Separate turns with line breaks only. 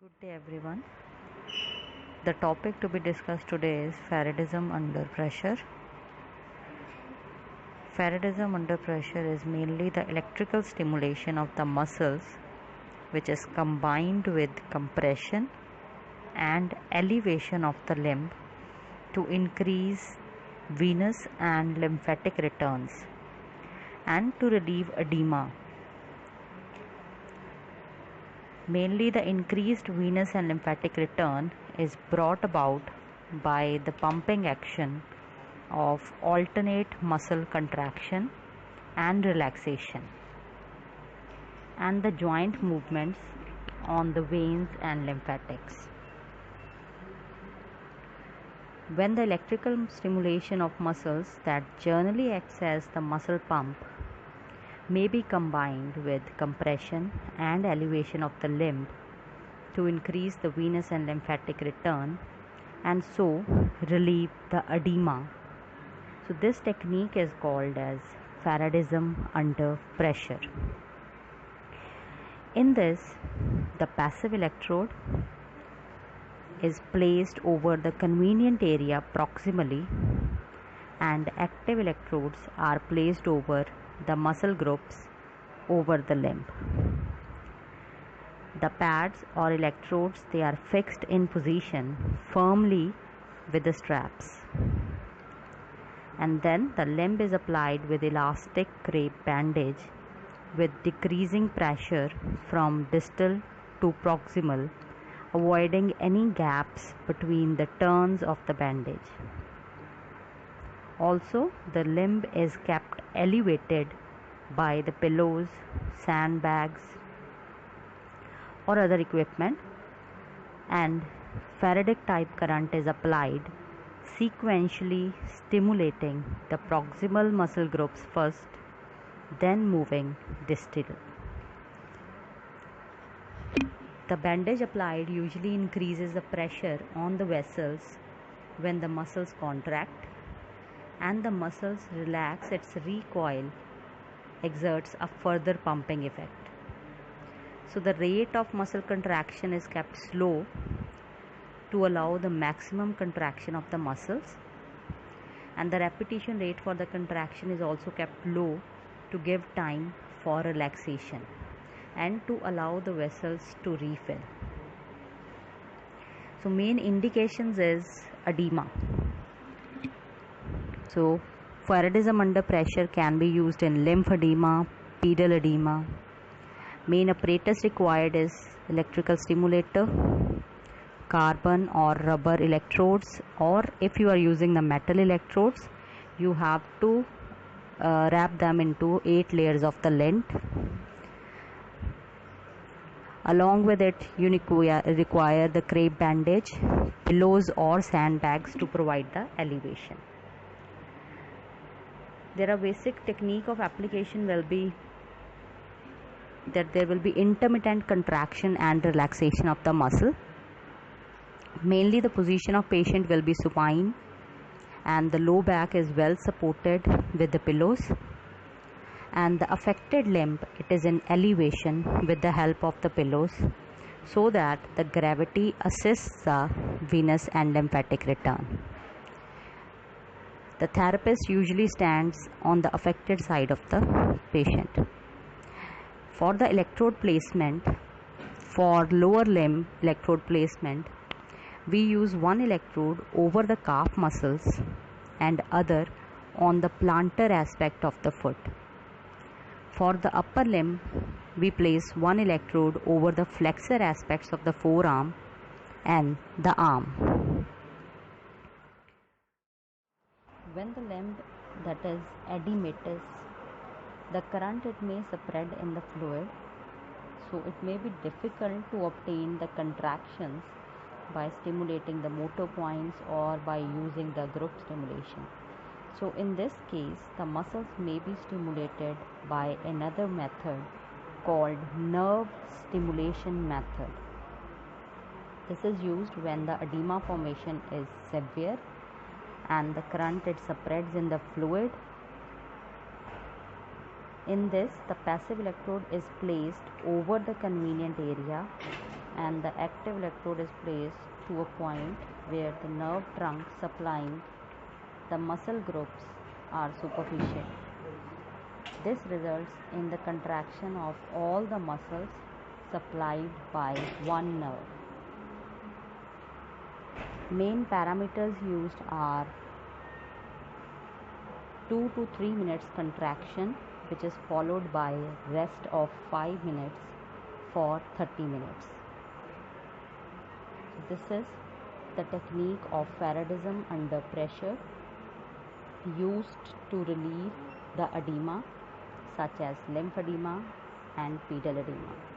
Good day, everyone. The topic to be discussed today is Faradism under pressure. Faradism under pressure is mainly the electrical stimulation of the muscles, which is combined with compression and elevation of the limb to increase venous and lymphatic returns and to relieve edema. Mainly the increased venous and lymphatic return is brought about by the pumping action of alternate muscle contraction and relaxation and the joint movements on the veins and lymphatics. When the electrical stimulation of muscles that generally acts as the muscle pump may be combined with compression and elevation of the limb to increase the venous and lymphatic return and so relieve the edema. So this technique is called as Faradism under pressure. In this, the passive electrode is placed over the convenient area proximally and active electrodes are placed over the muscle groups over the limb. The pads or electrodes, they are fixed in position firmly with the straps, and then the limb is applied with elastic crepe bandage with decreasing pressure from distal to proximal, avoiding any gaps between the turns of the bandage. Also, the limb is kept elevated by the pillows, sandbags, or other equipment, and Faradic type current is applied, sequentially stimulating the proximal muscle groups first, then moving distal. The bandage applied usually increases the pressure on the vessels when the muscles contract and the muscles relax. Its recoil exerts a further pumping effect. So the rate of muscle contraction is kept slow to allow the maximum contraction of the muscles, and the repetition rate for the contraction is also kept low to give time for relaxation and to allow the vessels to refill. So main indications is edema. So Faradism under pressure can be used in lymphedema, pedal edema. Main apparatus required is electrical stimulator, carbon or rubber electrodes, or if you are using the metal electrodes, you have to wrap them into 8 layers of the lint. Along with it, you require the crepe bandage, pillows or sandbags to provide the elevation. There are basic technique of application will be that there will be intermittent contraction and relaxation of the muscle. Mainly the position of patient will be supine and the low back is well supported with the pillows, and the affected limb, it is in elevation with the help of the pillows so that the gravity assists the venous and lymphatic return. The therapist usually stands on the affected side of the patient. For the electrode placement, for lower limb electrode placement, we use one electrode over the calf muscles and other on the plantar aspect of the foot. For the upper limb, we place one electrode over the flexor aspects of the forearm and the arm. When the limb, that is edematous, the current it may spread in the fluid, so it may be difficult to obtain the contractions by stimulating the motor points or by using the group stimulation. So in this case, the muscles may be stimulated by another method called nerve stimulation method. This is used when the edema formation is severe and the current it spreads in the fluid. In this, the passive electrode is placed over the convenient area and the active electrode is placed to a point where the nerve trunk supplying the muscle groups are superficial. This results in the contraction of all the muscles supplied by one nerve. Main parameters used are 2 to 3 minutes contraction, which is followed by rest of 5 minutes for 30 minutes. This is the technique of Faradism under pressure used to relieve the edema such as lymphedema and pedal edema.